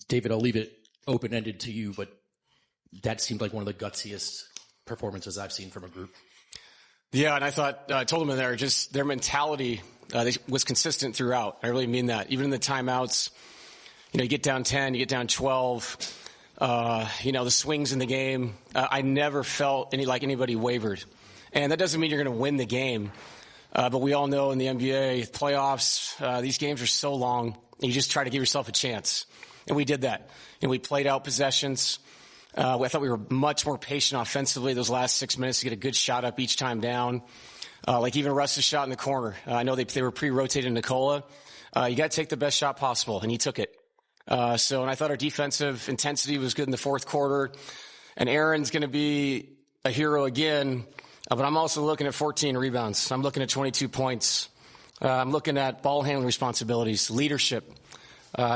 David, I'll leave it open-ended to you, but that seemed like one of the gutsiest performances I've seen from a group. Yeah, and I thought, I told them in there, just their mentality was consistent throughout. I really mean that. Even in the timeouts, you get down 10, you get down 12, the swings in the game. I never felt like anybody wavered. And that doesn't mean you're going to win the game. But we all know in the NBA playoffs, these games are so long, and you just try to give yourself a chance. And we did that. And we played out possessions. I thought we were much more patient offensively those last 6 minutes to get a good shot up each time down. Like even Russ's shot in the corner. I know they were pre-rotating Nikola. You got to take the best shot possible, and he took it. And I thought our defensive intensity was good in the fourth quarter. And Aaron's going to be a hero again. But I'm also looking at 14 rebounds. I'm looking at 22 points. I'm looking at ball handling responsibilities, leadership.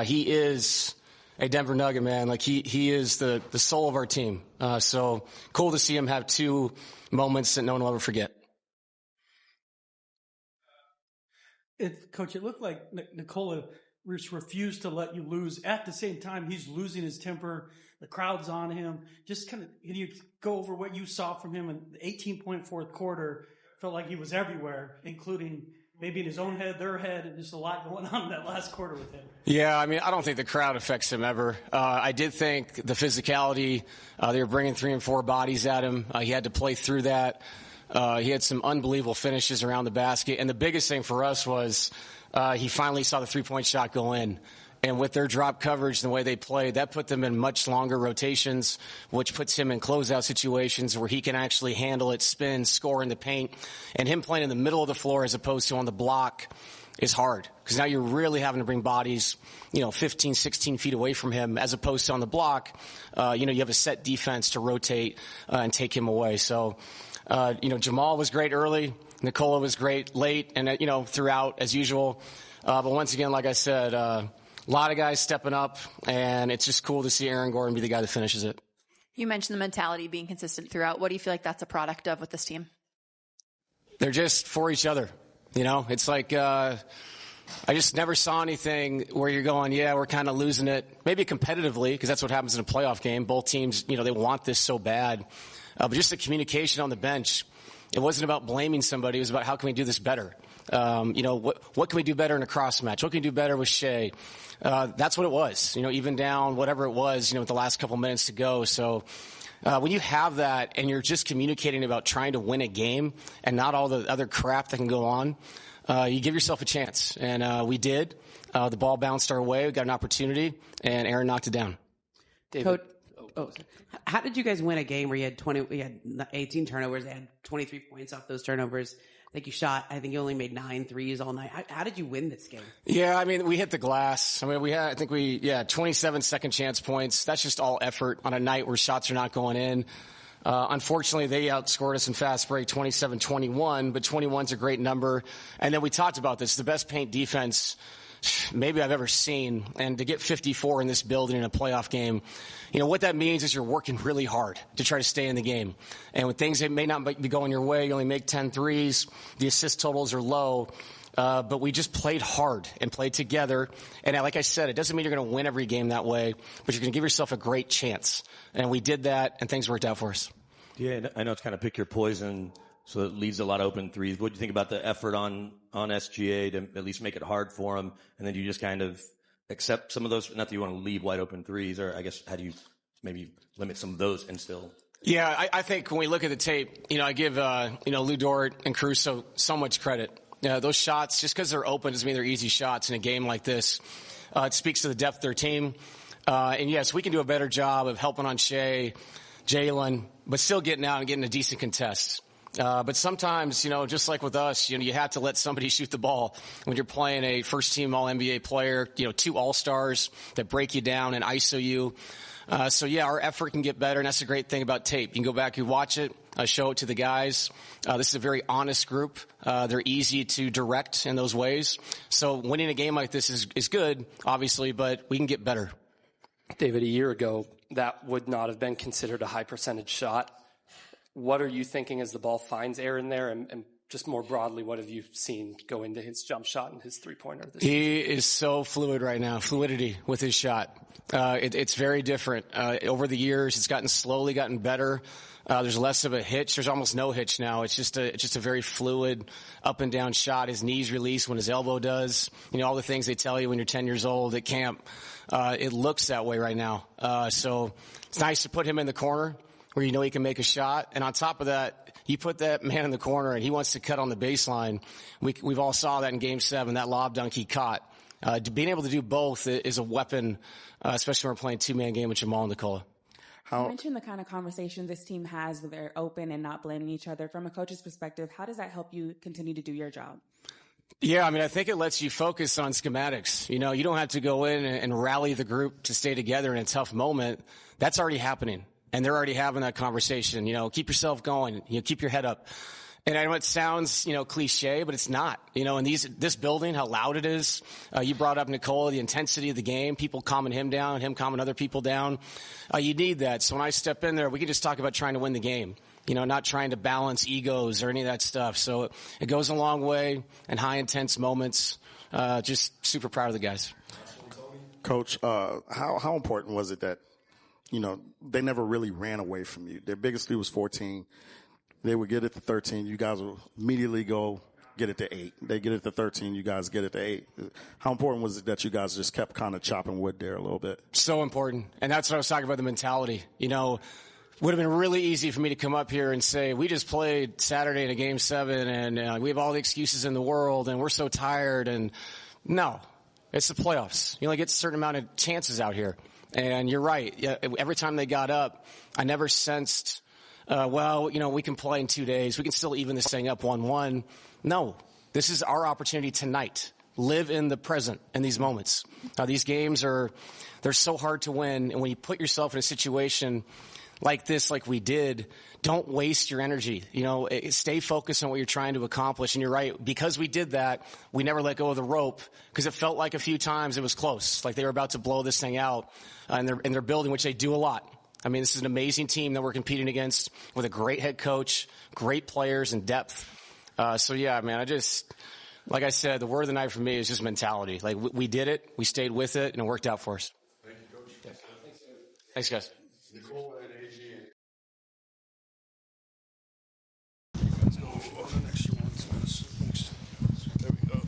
He is a Denver Nugget, man. Like he is the soul of our team. So cool to see him have two moments that no one will ever forget. Coach, it looked like Nikola refused to let you lose. At the same time, he's losing his temper. The crowd's on him. Just can you go over what you saw from him in the 18-point fourth quarter? Felt like he was everywhere, including maybe in his own head, their head, and just a lot going on in that last quarter with him. Yeah, I mean, I don't think the crowd affects him ever. I did think the physicality, they were bringing 3 and 4 bodies at him. He had to play through that. He had some unbelievable finishes around the basket. And the biggest thing for us was he finally saw the three-point shot go in. And with their drop coverage and the way they played, that put them in much longer rotations, which puts him in closeout situations where he can actually handle it, spin, score in the paint. And him playing in the middle of the floor as opposed to on the block is hard. Because now you're really having to bring bodies, 15, 16 feet away from him as opposed to on the block. You have a set defense to rotate and take him away. So, Jamal was great early. Nikola was great late and, throughout as usual. But once again, like I said, a lot of guys stepping up, and it's just cool to see Aaron Gordon be the guy that finishes it. You mentioned the mentality being consistent throughout. What do you feel like that's a product of with this team? They're just for each other. It's like I just never saw anything where you're going, yeah, we're kind of losing it. Maybe competitively, because that's what happens in a playoff game. Both teams, they want this so bad. But just the communication on the bench, it wasn't about blaming somebody. It was about how can we do this better. What can we do better in a cross match? What can we do better with Shea? That's what it was, even down whatever it was, with the last couple minutes to go. So, when you have that and you're just communicating about trying to win a game and not all the other crap that can go on, you give yourself a chance. And, we did. The ball bounced our way. We got an opportunity and Aaron knocked it down. David. How did you guys win a game where you had 18 turnovers, they had 23 points off those turnovers? I think you only made 9 threes all night. How did you win this game? Yeah, I mean, we hit the glass. I mean, we had 27 second chance points. That's just all effort on a night where shots are not going in. Unfortunately, they outscored us in fast break 27-21, but 21's a great number. And then we talked about this, the best paint defense maybe I've ever seen. And to get 54 in this building in a playoff game, what that means is you're working really hard to try to stay in the game. And with things that may not be going your way, you only make 10 threes, the assist totals are low. But we just played hard and played together. And like I said, it doesn't mean you're going to win every game that way, but you're going to give yourself a great chance. And we did that, and things worked out for us. Yeah, I know it's kind of pick your poison, so it leaves a lot of open threes. What do you think about the effort on SGA to at least make it hard for them? And then you just kind of accept some of those, not that you want to leave wide open threes, or I guess how do you maybe limit some of those and still? Yeah, I think when we look at the tape, I give, Lou Dort and Caruso so much credit. Those shots, just because they're open doesn't mean they're easy shots in a game like this. It speaks to the depth of their team. And yes, we can do a better job of helping on Shea, Jalen, but still getting out and getting a decent contest. But sometimes, just like with us, you have to let somebody shoot the ball when you're playing a first-team All-NBA player, 2 All-Stars that break you down and ISO you. So, yeah, our effort can get better, and that's the great thing about tape. You can go back and watch it, show it to the guys. This is a very honest group. They're easy to direct in those ways. So winning a game like this is good, obviously, but we can get better. David, a year ago, that would not have been considered a high percentage shot. What are you thinking as the ball finds Aaron there and just more broadly, what have you seen go into his jump shot and his three-pointer this He is so fluid right now, fluidity with his shot. It's very different. Over the years, it's slowly gotten better. There's less of a hitch. There's almost no hitch now. It's just a very fluid up and down shot. His knees release when his elbow does. All the things they tell you when you're 10 years old at camp. It looks that way right now. So it's nice to put him in the corner where he can make a shot. And on top of that, you put that man in the corner and he wants to cut on the baseline. We've all saw that in Game 7, that lob dunk he caught. Being able to do both is a weapon, especially when we're playing two-man game with Jamal and Nikola. You mentioned the kind of conversations this team has where they're open and not blaming each other. From a coach's perspective, how does that help you continue to do your job? Yeah, I think it lets you focus on schematics. You don't have to go in and rally the group to stay together in a tough moment. That's already happening, and they're already having that conversation. Keep yourself going. Keep your head up. And I know it sounds, cliche, but it's not. In this building, how loud it is. You brought up Nikola, the intensity of the game, people calming him down, him calming other people down. You need that. So when I step in there, we can just talk about trying to win the game. Not trying to balance egos or any of that stuff. So it goes a long way in high intense moments. Just super proud of the guys. Coach, how important was it that, they never really ran away from you? Their biggest lead was 14. They would get it to 13. You guys would immediately go get it to 8. They get it to 13. You guys get it to 8. How important was it that you guys just kept kind of chopping wood there a little bit? So important. And that's what I was talking about, the mentality. Would have been really easy for me to come up here and say, we just played Saturday in a Game 7 and we have all the excuses in the world and we're so tired. And no, it's the playoffs. You only get a certain amount of chances out here. And you're right. Every time they got up, I never sensed we can play in 2 days. We can still even this thing up 1-1. No, this is our opportunity tonight. Live in the present in these moments. These games they're so hard to win. And when you put yourself in a situation like this, like we did, don't waste your energy. Stay focused on what you're trying to accomplish. And you're right. Because we did that, we never let go of the rope because it felt like a few times it was close. Like they were about to blow this thing out in their building, which they do a lot. This is an amazing team that we're competing against with a great head coach, great players, and depth. Like I said, the word of the night for me is just mentality. Like, we did it, we stayed with it, and it worked out for us. Thank you, Coach. Yeah. Thanks, guys. Nikola and AG. There we go.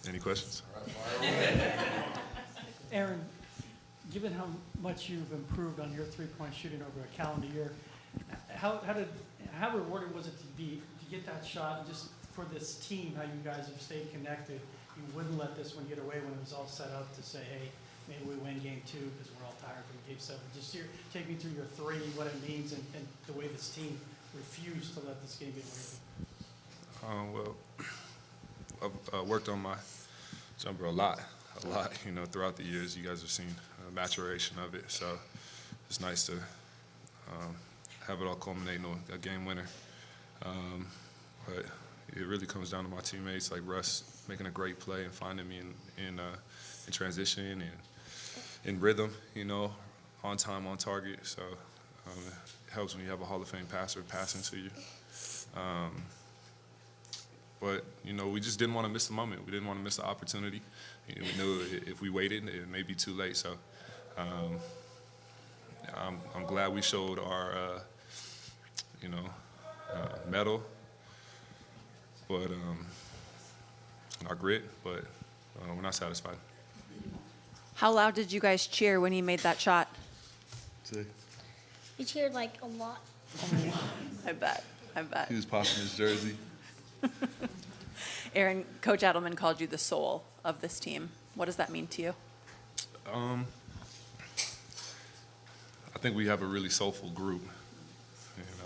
Any questions? Aaron, given how much you've improved on your three-point shooting over a calendar year, how rewarding was it to get that shot, and just for this team, how you guys have stayed connected? You wouldn't let this one get away when it was all set up to say, hey, maybe we win Game 2 because we're all tired from Game 7. Just take me through your three, what it means, and the way this team refused to let this game get away. I've worked on my jumper a lot, throughout the years. You guys have seen maturation of it, so it's nice to have it all culminate in a game winner. But it really comes down to my teammates like Russ making a great play and finding me in transition and in rhythm, on time, on target. So it helps when you have a Hall of Fame passer passing to you. But, we just didn't want to miss the moment. We didn't want to miss the opportunity. We knew if we waited, it may be too late. So I'm glad we showed our, mettle, but our grit, but we're not satisfied. How loud did you guys cheer when he made that shot? We cheered like a lot. I bet. He was popping his jersey. Aaron, Coach Adelman called you the soul of this team. What does that mean to you? I think we have a really soulful group.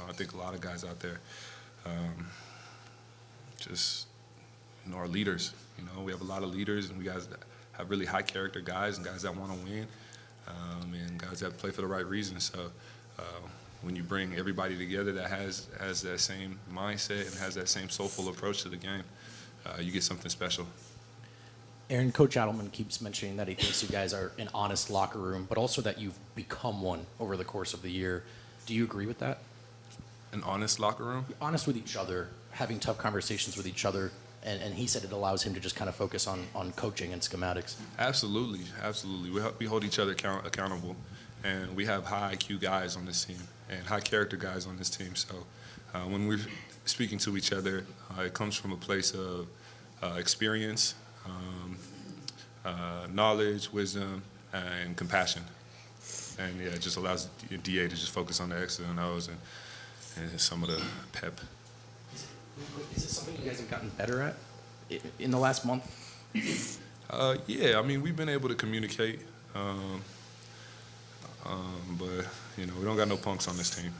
I think a lot of guys out there are leaders. We have a lot of leaders, and we guys that have really high character guys and guys that want to win, and guys that play for the right reasons. So when you bring everybody together that has that same mindset and has that same soulful approach to the game, you get something special. Aaron, Coach Adelman keeps mentioning that he thinks you guys are an honest locker room, but also that you've become one over the course of the year. Do you agree with that? An honest locker room? Honest with each other, having tough conversations with each other, and he said it allows him to just kind of focus on coaching and schematics. Absolutely, absolutely. We hold each other accountable, and we have high IQ guys on this team and high character guys on this team. So when we're speaking to each other, it comes from a place of experience, knowledge, wisdom, and compassion. And yeah, it just allows DA to just focus on the X's and O's and some of the pep. Is it something you guys have gotten better at in the last month? Yeah, I mean, we've been able to communicate, but, we don't got no punks on this team.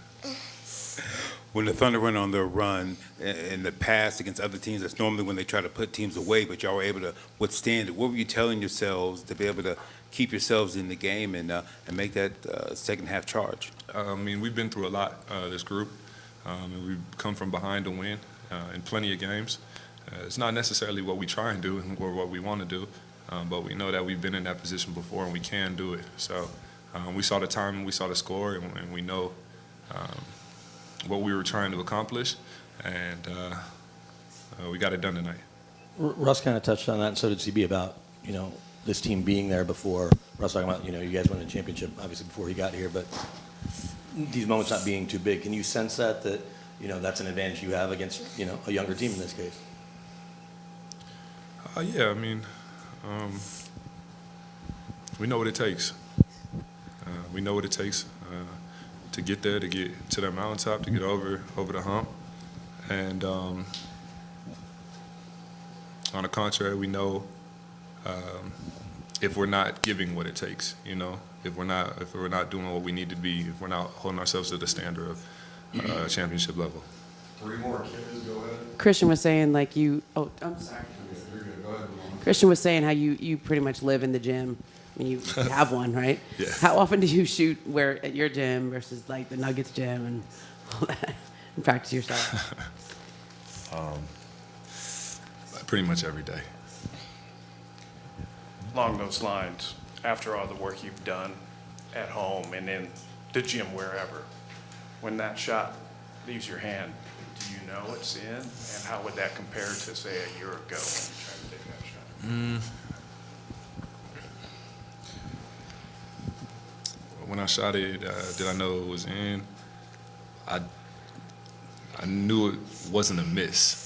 When the Thunder went on their run in the past against other teams, that's normally when they try to put teams away, but y'all were able to withstand it. What were you telling yourselves to be able to keep yourselves in the game and make that second half charge? I mean, we've been through a lot, this group, and we've come from behind to win in plenty of games. It's not necessarily what we try and do or what we want to do, but we know that we've been in that position before and we can do it. So we saw the time, we saw the score, and we know what we were trying to accomplish, and we got it done tonight. Russ kind of touched on that, and so did CB, about this team being there before. Russ talking about you guys won the championship obviously before he got here, but these moments not being too big. Can you sense that that's an advantage you have against a younger team in this case? Yeah, I mean, we know what it takes. We know what it takes to get there, to get to that mountaintop, to get over the hump. And on the contrary, we know if we're not giving what it takes, if we're not doing what we need to be, if we're not holding ourselves to the standard of championship level. 3 more kids, go ahead. Christian was saying I'm sorry. Christian was saying how you pretty much live in the gym. I mean, you have one, right? Yeah. How often do you shoot at your gym versus like the Nuggets gym and all that and practice yourself? Pretty much every day. Along those lines, after all the work you've done at home and in the gym, wherever, when that shot leaves your hand, do you know it's in? And how would that compare to, say, a year ago when you tried to take that shot? When I shot it, did I know it was in? I knew it wasn't a miss.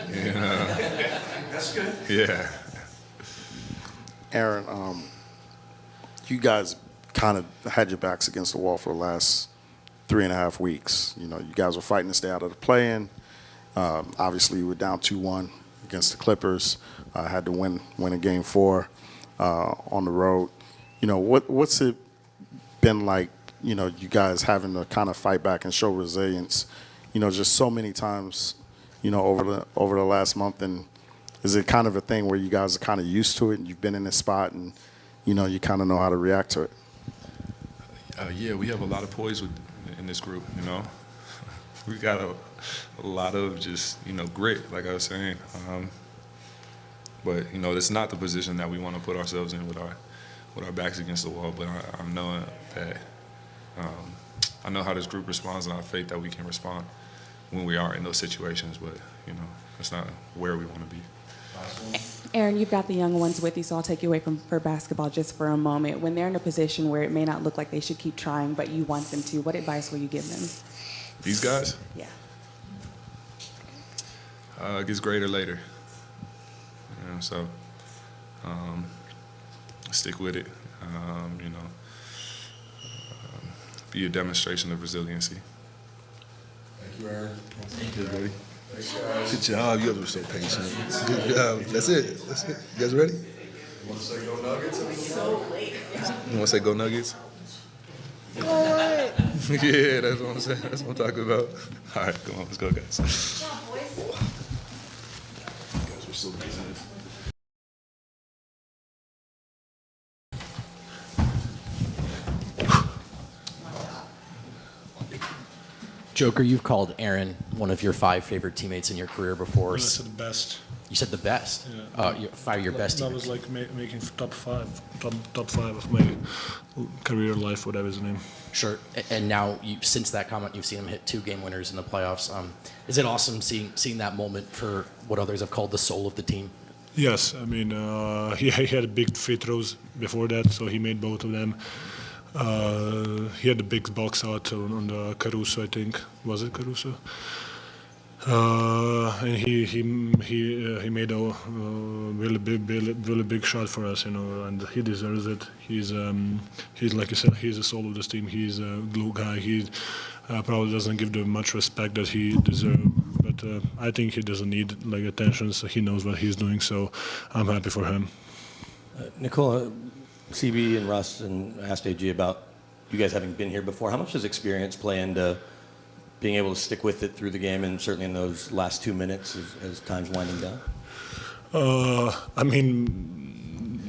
That's good. Yeah. Aaron, you guys kind of had your backs against the wall for the last 3.5 weeks. You guys were fighting to stay out of the play-in. Obviously, you were down 2-1 against the Clippers. Had to win in Game 4 on the road. What's it been like, you guys having to kind of fight back and show resilience, just so many times, over the last month? And is it kind of a thing where you guys are kind of used to it and you've been in this spot and, you kind of know how to react to it? Yeah, we have a lot of poise in this group, We got a lot of just, grit, like I was saying. But, it's not the position that we want to put ourselves in with our backs against the wall. But I'm knowing that I know how this group responds, and I have faith that we can respond when we are in those situations. But, that's not where we want to be. Aaron, you've got the young ones with you, so I'll take you away for basketball just for a moment. When they're in a position where it may not look like they should keep trying, but you want them to, what advice will you give them? These guys? Yeah. It gets greater later. So stick with it. Be a demonstration of resiliency. Thank you, Aaron. Thank you, buddy. Good job. You guys were so patient. Good job. That's it. You guys ready? You want to say go Nuggets? You want to say go Nuggets? All right. Yeah, that's what I'm saying. That's what I'm talking about. All right, come on, let's go, guys. You guys were so busy. Joker, you've called Aaron one of your 5 favorite teammates in your career before. That's the best. You said the best. Yeah. 5 your best That teammates. was like making top five of my career life, whatever his name. Sure. And now, since that comment, you've seen him hit 2 game winners in the playoffs. Is it awesome seeing that moment for what others have called the soul of the team? Yes, I mean he had big free throws before that, so he made both of them. He had the big box out on the Caruso, I think. Was it Caruso? And he made a really big shot for us, and he deserves it. He's like you said, he's the soul of this team. He's a glue guy. He probably doesn't give them much respect that he deserves, but I think he doesn't need like attention. So he knows what he's doing. So I'm happy for him. Nikola, CB and Russ and asked AG about you guys having been here before. How much does experience play into being able to stick with it through the game, and certainly in those last 2 minutes as time's winding down? I mean,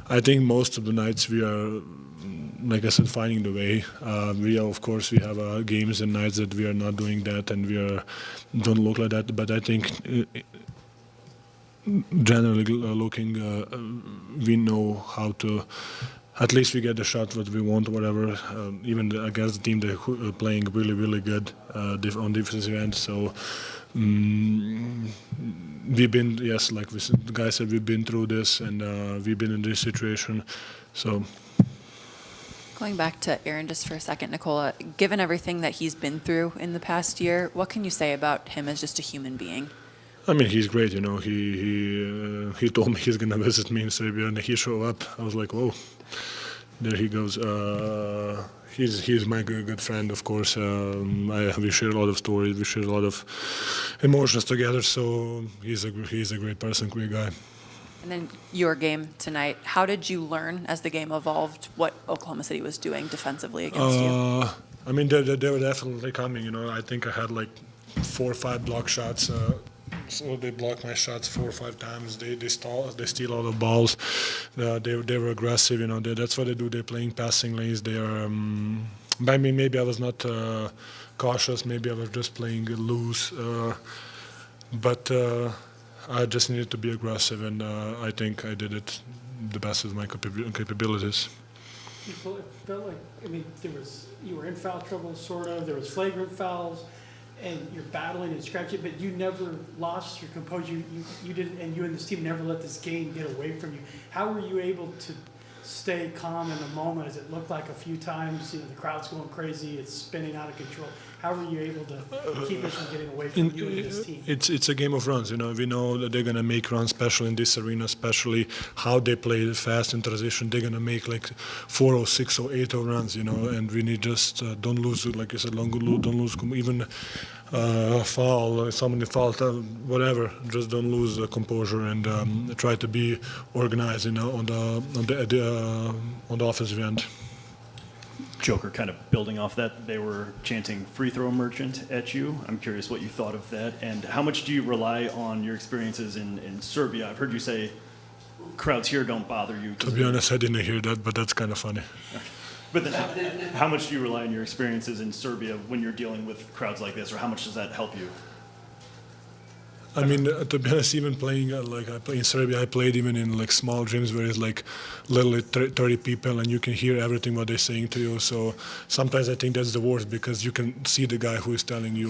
I think most of the nights we are, like I said, finding the way. We are, of course, we have games and nights that we are not doing that, and don't look like that. But I think, generally looking, we know how to. At least we get the shot what we want, whatever. Even against the team, they're playing really, really good on defensive end. So we've been, yes, like the guy said, we've been through this, and we've been in this situation. So. Going back to Aaron just for a second, Nikola, given everything that he's been through in the past year, what can you say about him as just a human being? I mean, he's great, He told me he's gonna visit me in Serbia, and he showed up. I was like, whoa, there he goes. He's my good friend, of course. We share a lot of stories, we share a lot of emotions together. So he's a great person, great guy. And then your game tonight, how did you learn as the game evolved what Oklahoma City was doing defensively against you? I mean, they were definitely coming. I think I had like 4 or 5 block shots. So they blocked my shots 4 or 5 times. They steal all the balls. They were aggressive. That's what they do. They're playing passing lanes. They are. I mean, maybe I was not cautious. Maybe I was just playing loose. But I just needed to be aggressive, and I think I did it the best of my capabilities. It felt like, I mean, you were in foul trouble, sort of. There was flagrant fouls, and you're battling and scratching, but you never lost your composure. You didn't, and you and this team never let this game get away from you. How were you able to stay calm in the moment as it looked like a few times? The crowd's going crazy, it's spinning out of control. How were you able to keep it from getting away from you and this team? It's a game of runs. We know that they're gonna make runs, especially in this arena, especially how they play fast in transition. They're gonna make like 4 or 6 or 8 runs. And we need just don't lose, like I said, don't lose even foul, somebody fouled, whatever. Just don't lose composure and try to be organized, on the offensive end. Joker, kind of building off that, they were chanting free throw merchant at you. I'm curious what you thought of that, and how much do you rely on your experiences in Serbia? I've heard you say crowds here don't bother you. To be honest, I didn't hear that, but that's kind of funny. But then how much do you rely on your experiences in Serbia when you're dealing with crowds like this, or how much does that help you? I mean, to be honest, even playing I play in Serbia, I played even in like small gyms where it's like literally 30 people and you can hear everything what they're saying to you. So sometimes I think that's the worst because you can see the guy who is telling you.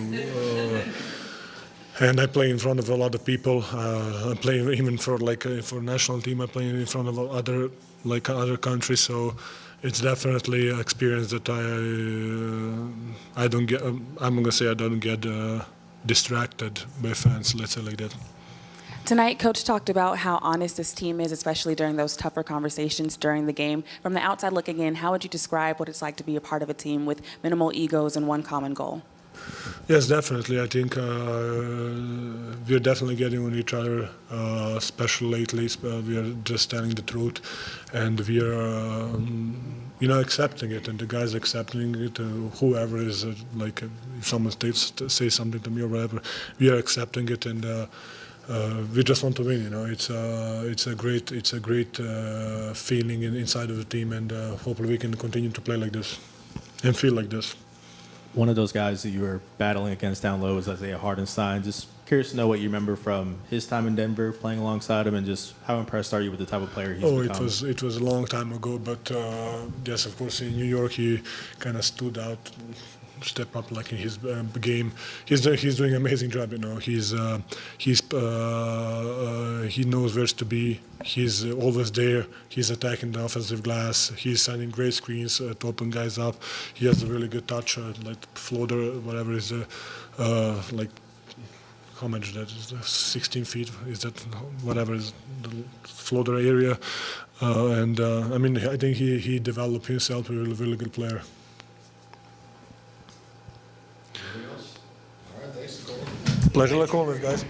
And I play in front of a lot of people. I play even for national team. I play in front of other countries. So it's definitely an experience that I don't get. I'm gonna say I don't get distracted by fans, let's say like that. Tonight, Coach talked about how honest this team is, especially during those tougher conversations during the game. From the outside looking in, how would you describe what it's like to be a part of a team with minimal egos and one common goal? Yes, definitely. I think we're definitely getting on each other, especially lately. We are just telling the truth, and we are, accepting it, and the guys accepting it. Whoever is if someone says something to me or whatever, we are accepting it, and we just want to win. It's a great feeling inside of the team, and hopefully we can continue to play like this and feel like this. one of those guys that you were battling against down low was Isaiah Hartenstein. Just curious to know what you remember from his time in Denver, playing alongside him, and just how impressed are you with the type of player he's become? It was a long time ago, but yes, of course, in New York he kind of stood out, step up like in his game. He's doing an amazing job. You know, he knows where to be. He's always there. He's attacking the offensive glass. He's sending great screens to open guys up. He has a really good touch, like floater, whatever is like. How much that is? 16 feet? Is that whatever is the floater area? I mean, I think he developed himself to be a really good player. Pleasure, like always, guys.